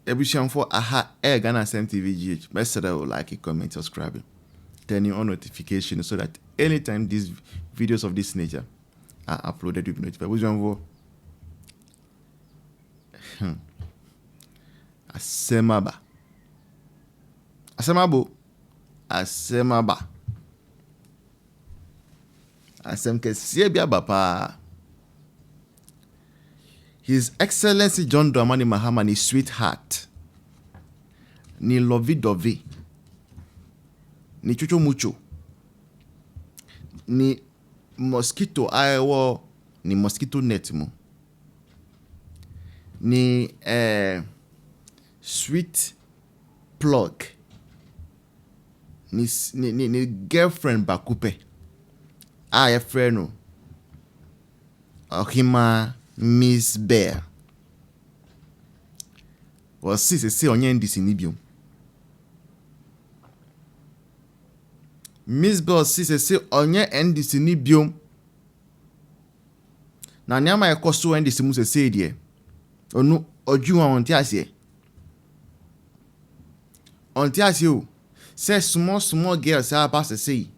Ebusian for aha Ghana SMTVGH. Best like, comment, subscribe, turning on notifications so that anytime these videos of this nature are uploaded, you'll be notified. Asemaba. Asemabo. Asemaba. Asemke siebia bapa. His Excellency John Dramani Mahama ni sweetheart. Ni lovey-dovey. Ni chucho mucho. Ni mosquito aewo. Ni mosquito net mo. Ni sweet plug. Ni girlfriend bakupe. Friend Ohima MzBel. Was si onye NDC Now. MzBel si onye NDC Now. Na nyama ekoso NDC mu se die. Onu ojuwa onti ase. Onti ase o. Say small girls are about to say.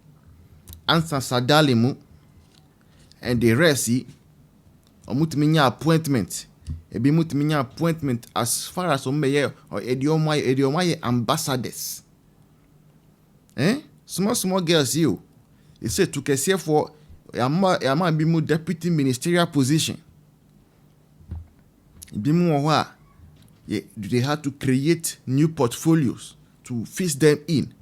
Answer sadali mu. And the rest omutiminya appointment. Ebi mutiminya appointment as far as omeye or ediomai ambassadors. Small girls you. They say to kese for yama bi mu deputy ministerial position. Bi mu owa. They had to create new portfolios to fit them in.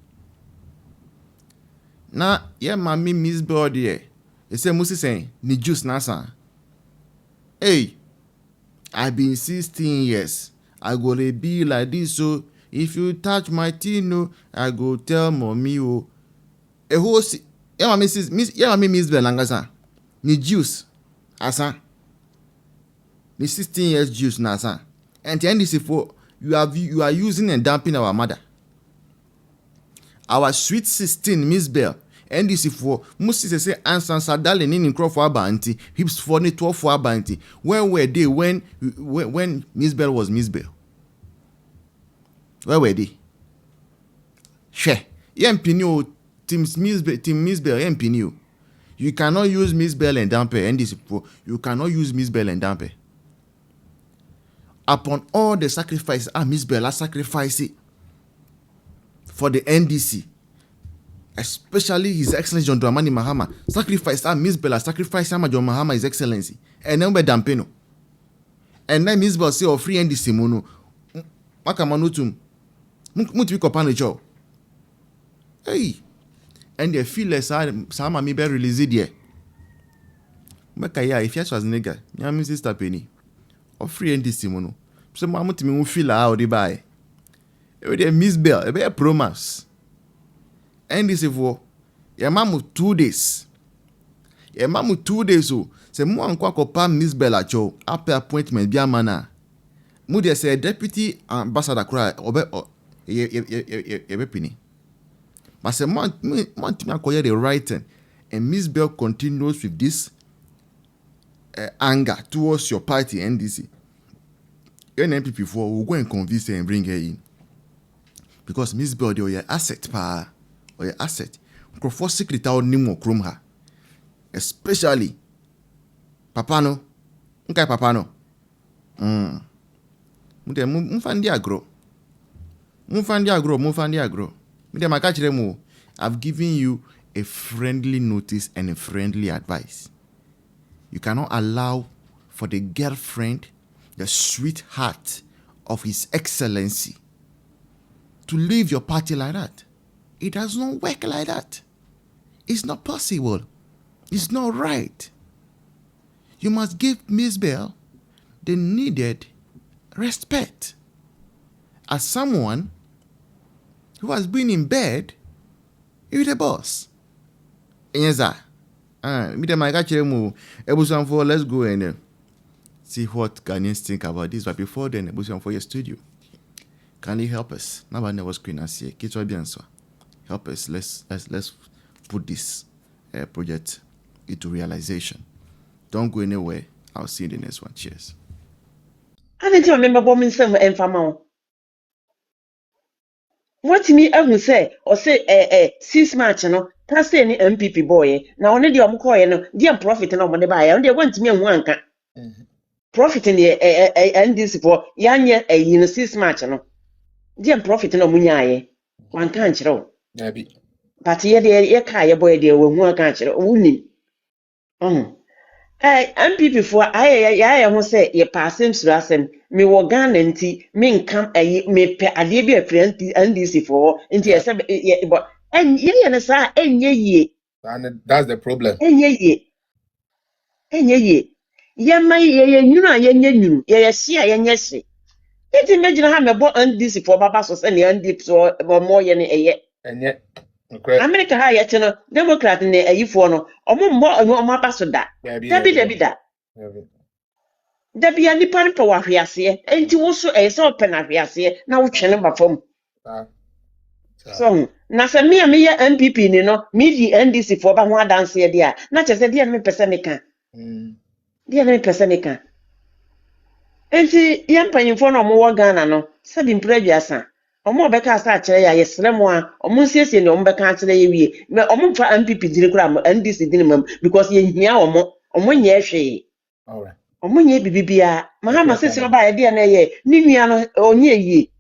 Now, mami MzBel there. They say Musi saying ni juice nasa. Hey, I've been 16 years. I go to be like this, so if you touch my tino, I go tell mommy oh. A whole mami MzBel langasa. Ni juice asa. Ni 16 years juice nasa. And the NDC for you are using and dumping our mother. Our sweet 16 MzBel. NDC for Musi say Ansan Sadale in crop for Abanti, hips for 12 for Abanti. Where were they when MzBel was MzBel? Where were they? Share. Yempinu Team MzBel Yempinu. You cannot use MzBel and Dampe. NDC for you cannot use MzBel and Dampe. Upon all the sacrifices, MzBel has sacrificed for the NDC. Especially His Excellency John Dramani Mahama. Sacrifice MzBel, sacrifice John Mahama, His Excellency. And then we dampeno. And then MzBel say free NDC mono. Makamanutum. Mutu kopano job. Hey. And they feel like Sama mi be release it there. Maka if you was nigga, nyami sister penny. Or free NDC mono. So mamuti mi feel how they buy. Every day MzBel, a be a promise. NDC for your mamu 2 days. Your mamu 2 days so. Se mu ankwa kopa MzBel acho after appointment bia mana. Mu dey say deputy ambassador kura obe ye pini. But se mu timi akoye the writing and MzBel continues with this anger towards your party NDC. NPP for will go and convince her and bring her in. Because MzBel dey your asset pa. Or your asset. For secret out nimo krum ha. Especially Papano. Unkai Papano. Mufandi agro. Mide makachire mu. I've given you a friendly notice and a friendly advice. You cannot allow for the girlfriend, the sweetheart of His Excellency to leave your party like that. It does not work like that. It's not possible. It's not right. You must give MzBel the needed respect. As someone who has been in bed with the boss. Yes, sir. Let's go and see what Ghanaians think about this. But before then, for your studio. Can you help us? Nobody was screen us here. Help us. Let's put this project into realization. Don't go anywhere. I'll see you in the next one. Cheers. I didn't remember bombing some what me I will say or say 6 March no pass any MPP boy now only the omkoye no dear profit no money buy and they want me one can profit in the NDC for yanye a 6 March no dear profit no munyaye one can't show but ye de kaya boy dear one can't show uni MPP for I won't say ye passing strasem me wo Ghana nti me nkam me pe ade bi afri NDC for nti ye but ye na sa enye ye And that's the problem. enye ye ye ma ye nyunu a ye nyunu ye hye a ye nye hye enti imagine ha me bo NDC for baba so say ne NDC so mo ye ne eye And yet, okay. America ha ye no Democrat ne ayifo no omo abaso da dabi da Dabia nipa nipa wa hwease enti wo so se open ahwease na wo twene ba fam so na se me ye MPP ni no me di NDC for ba ho adanse de a na che se de me pese me kan de me pese me kan enti ye mpanyimfo no mo wo Ghana no se bi mpradwasa omo beka asa akere ya yesre mo a omo nsiesie ne omo beka akere ye wie me omo mfa MPP dini kura NDC dini mam because ye hia omo nye hwe all right. Omunye bibibia Mahama sisi oba ye de na ye ni nua no onye yi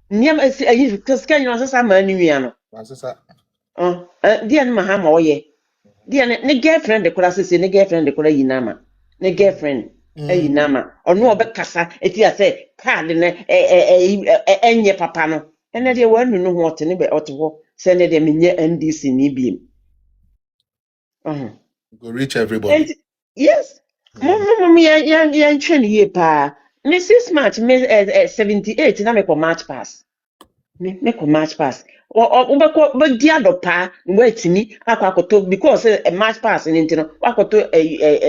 niam ayi kaska nyina sasa ma ni nua no Sasa de na Mahama oye de ne girlfriend de kura sisi ne girlfriend de kura yi nama ne girlfriend ayi nama ono obekasa eti ase card ne enye papa no ene de wanu no ho ote ne be ote ho se ne de menye NDC ni biem go reach everybody. And yes Mum yan train ye pa. Me 6 March me 78 na me ko March pass. Me ko March pass. O be ko be dia do pa we atini akwakoto because March pass ni ntino wakoto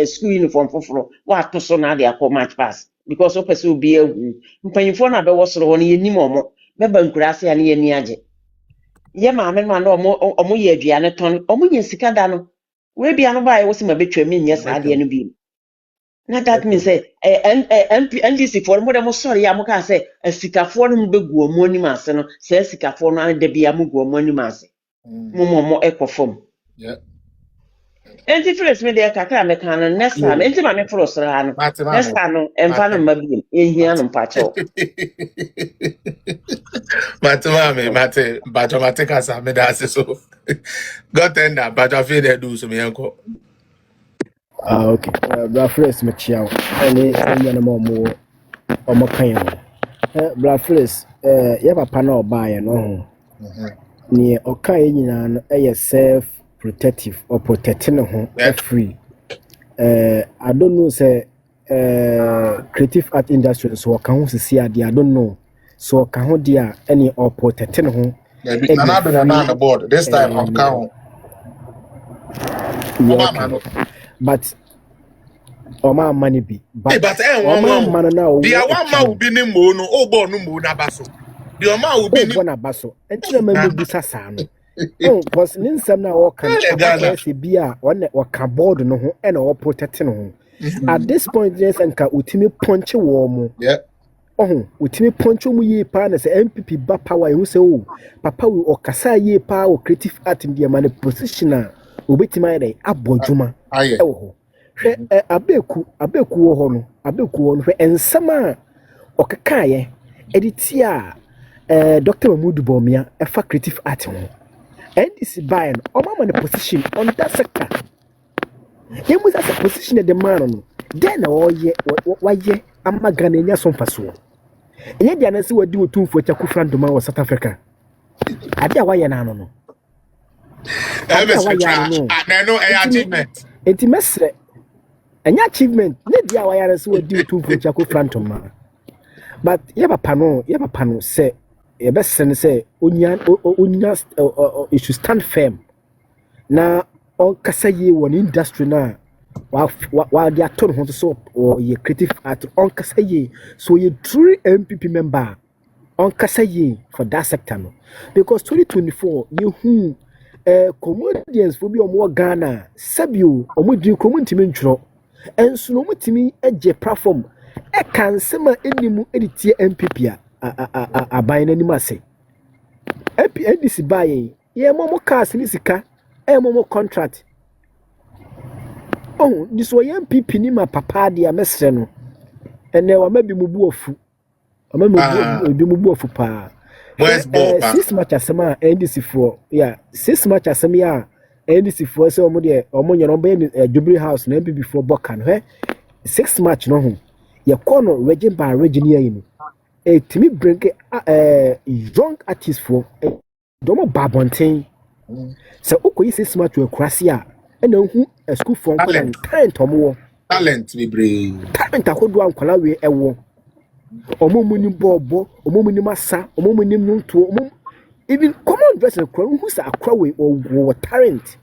school uniform foforo wa to so na dia ko March pass because o pese obi ehu. Mpanyifo na be wo soro ho ni yenim omo. Me bankurase ya ni ye ni age. Ye ma me ma na omo ye aduane ton. Omo nya sika da no. We bia no ba ye wo se ma betwa me nya sa de no bi. Na that means say NDC for mo dem sorry ya mo ka say asikafo no mbegu omo ni ase no say asikafo no an de bia mo gu omo ni ase mo ekofom yeah enti first me de kakra me kan no next time enti ma me foro sra no next time no emfa no ma bi ehia no mpacho Mate Bajo kasa me da so got tender Bajo fe dey do so me enko okay. Blafres Machiao. Any more kind. Blafres, papa no buy no. Near okay, self protective or protecting home free. I don't know, say, creative art industry, so I can't see I don't know. So I can't dear any or protecting home. And I've been on the board this time I'm count. But Oma money be but one man now the one man will be ni mo no o bo no mo na baso the man will be ni na baso entire man be sasa no cause ninsam na o kan say bia on waka board no ho e na o protect no ho at this point yes anka utimi punch wo mo yeah utimi punch mu ye pa na say MPP ba power you say o papa we o kasa ye pa o creative art in the man position obetima dey abodwuma e wo ho abeku wo ho no hwe ensama okakaye editia Dr. Mahmoud Bomia efa creative art ho NDC buy no mama the position on that sector yemu as a position the man no then waye amagana nya so mfaso enye dia na se wadi otumfo chaku frandoma wo South Africa ade a waye na no achievement enti mesre enya achievement ne dia wayare se wadi otumfo chaku frandoma but ye papa no say ye besen say onya it should stand firm na on kasa ye won industry na wa dia turn ho so or ye creative art on kasa ye so ye true MPP member on kasa ye for that sector no because 2024 you comedians for be omo Ghana sabio omo di community mentro enso no mutimi eje platform e kan sema enimu editie MPP a aban nani mase NDC buy ye momo cars ni sika momo contract oh this way MPP ni ma papa dia mesre no ene wa mabi mubu ofu ama mabi mubu ofu pa MzBel 6 match asema NDC for yeah 6 match asema ya NDC for say omo de omo nyoro be Jubilee House na MPP for bokan he 6 match no ho ye kono region by region ya yinu timi bring young artist for domo babonten se ukoyi 6 match we krasi a ena hu school for talent omo talent be brave talent akodo ankwala we ewo omo muni bobo omo muni masa omo muni nunto omo even common dress akra hu sa akra we o talent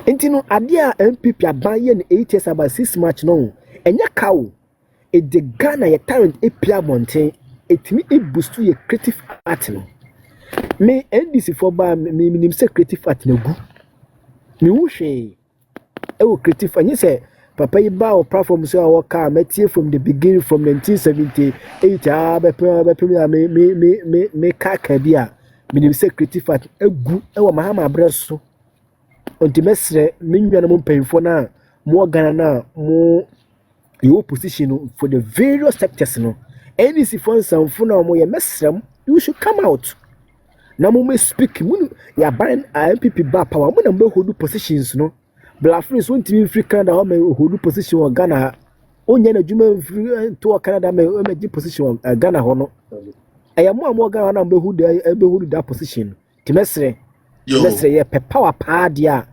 entino ade a MPP abaye ne 8 years about 6 match no enya kawo e de Ghana ye talent e pia monten etimi e boost ye creative art no me NDC for ba me nim say creative art na gu me hu hwe e wo creative anyi say papa yi ba o platform so our car metie from the beginning from 1978 me kaka bia me nim say creative art egu e wo Mahama abreso onti mesre me nwana mo mpemfo na mo Ghana na mo your position for the various sectors no NDC for some na mo ye mesrem you should come out na mo me speak mun ya ban MPP ba power mo na mo hold positions no Blafris won't be free Canada or me hold position on Ghana onya na juma free to Canada me position on Ghana ho no mo Ghana na mo hold that position timesre ye power pa dia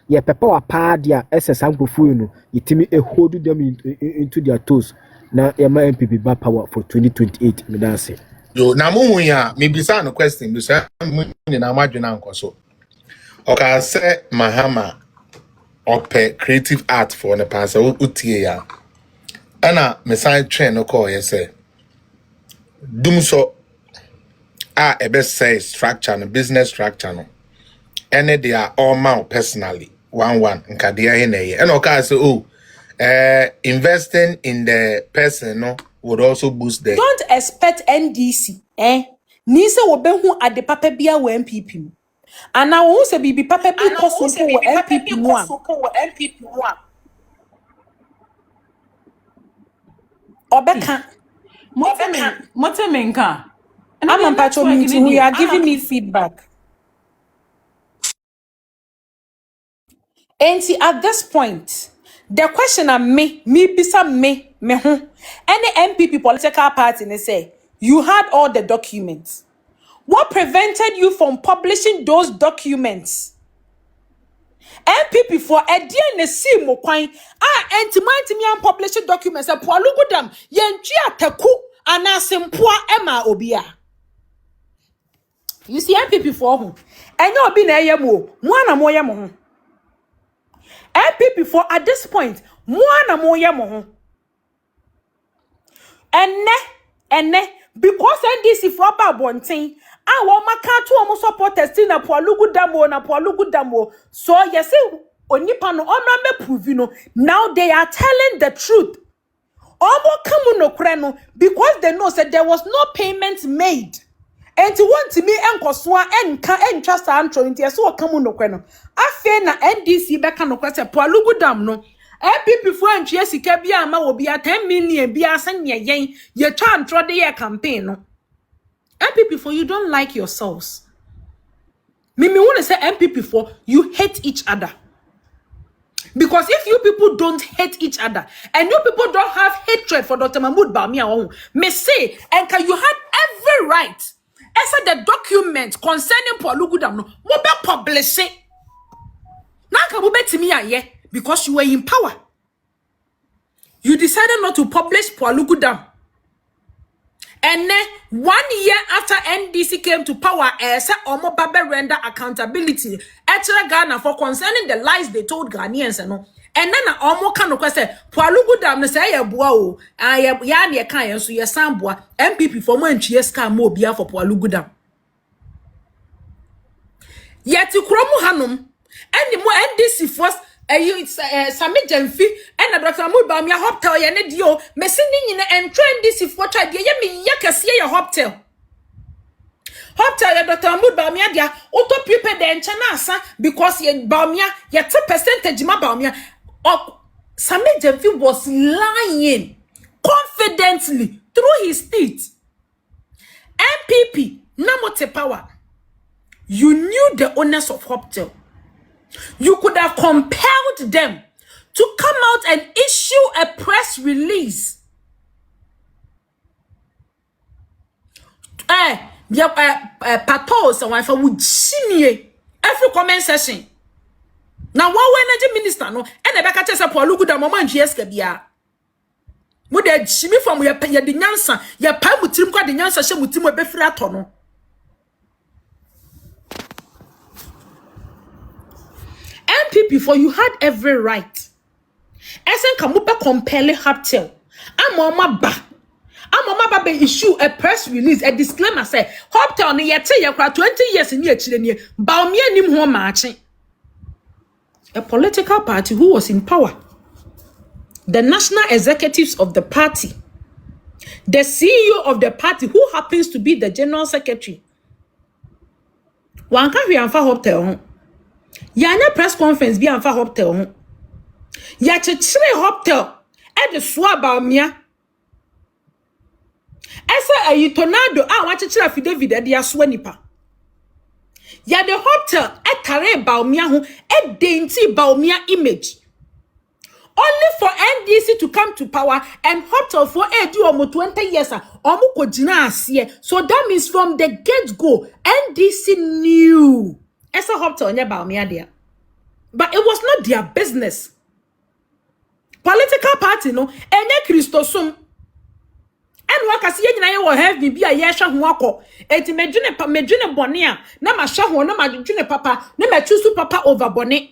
ye power pa dia SS amkofu no yitimi hold them into their toes na ye MPP ba power for 2028 me dan say yo na mo ya me bisa no question bisa mo ni na madwena nkoso oka say Mahama ope creative art for ne pass utie ya ana me side train no call ye say dum so ebe say structure no business structure no ene they are all man personally one nka dia he na ye and oka say investing in the person no would also boost the don't expect NDC ni se wo behu ade papa bia wo MPP ana wo se bibi papa bi koso ko wo MPP mu a obeka Motemenka. I'm patrolling. We are giving me feedback. And see, at this point, the question of me bisa me who any MPP political party they say you had all the documents. What prevented you from publishing those documents? MPP for a DNC mo kwan entimanti mi an publish documents e po alugudam yentwi ataku anasempoa ema obia. You see MPP for who? Enye obi na eye mo na mo ye mo ho. MPP for at this point na mo ye mo ho. Enne because NDC for ba bonten awo maka to omo supporters na po alugudam so yes onipa no omra me prove no now they are telling the truth omo kamu no kure no because they know said there was no payment made and to want me enkoso enka entwa sa antro nti so kamu no kure no afi na NDC beka no kure se po alugudam no MPP for antwe sika bia ama wo bia 10 million bia san ye yen ye twa antro de ye campaign no MPP for you don't like yourselves. Me want to say MPP for you hate each other. Because if you people don't hate each other and you people don't have hatred for Dr. Mahmoud Bawumia, me say, and you had every right. As the document concerning Paul Lugudam, no, mo be publish it. Nanka mo be timi aye because you were in power. You decided not to publish Paul Lugudam. And then 1 year after NDC came to power, said Omo Babe render accountability at Ghana for concerning the lies they told Ghanaians and no. And then Omo can request Pualugudam ne say ya bua ya ne kan so ya sambua MPP for mo ntwe ska mo bia for Pualugudam. Yet kromu hanom and mo NDC first Sami Jemfi and Dr. Mahmoud Bawumia hotel ya ne dio me se ni nyina entro NDC for try de ye me yakase ya hotel Hotel ya Dr. Mahmoud Baumia dia auto prepare the enchana because ye Baumia ye 2% ma Baumia. Same Jemfi was lying confidently through his teeth. MPP, Namote power. You knew the owners of Hoptel. You could have compelled them to come out and issue a press release. Patos and wife would see every comment session. Now, what energy minister no, and the back at Paul Lugu da moment GSKBia. Would they shimmy from your pay the nyansa, your pay with Tim got the nyansa, she would Tim a befratono. MPP for you had every right. Esen kamupa compelling Hoptel. I'm Mama Ba issue a press release, a disclaimer say Hoptel ni yete yakra 20 years in ye Baumia nim ho marching. A political party who was in power. The national executives of the party. The CEO of the party who happens to be the general secretary. Wanka wi anfa Hoptel. Yana press conference bi anfa Hoptel. Ya chechire Hoptel e de so Baumia. Esa ayi tornado wa chechire affidavit e de aso nipa. Ya the Hoptel e kare Baumia ho e denti Baumia image. Only for NDC to come to power and Hoptel for do almost 20 years so that means from the get-go NDC knew Esa Hoptel nye Baumia there. But it was not their business. Political party no enye Christosum and waka si nyina ye wo have me bia ye hwe ho akọ enti medwene bone a na ma hwe ho na ma dwene papa na ma choose papa over bone.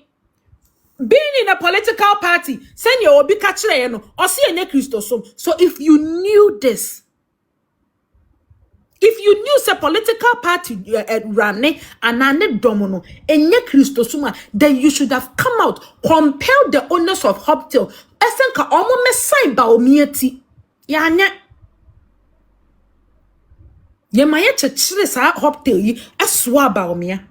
Being in a political party send your obi ka kire ye no o se enye Christosum. So if you knew this, if you knew say political party running and ane domono enye Christosum, then you should have come out, compel the owners of Hoptel esenka omo mesai Baumia ti ya anya ye maye chechire sa Hoptel yi aswa Baumia.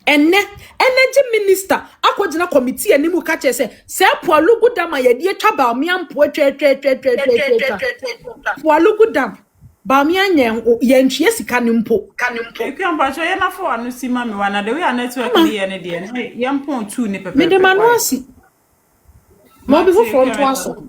Enne energy minister akwogina committee animu ka che se Paulugu dam ye die twa Baumia mpo Paulugu dam Baumia ye ntwe sika ni mpo Ekwamba so ye na fo anu si ma me wana de we network ni ye ne de ye mpo 2 ni pepe me de manuasi mo bi fo front waso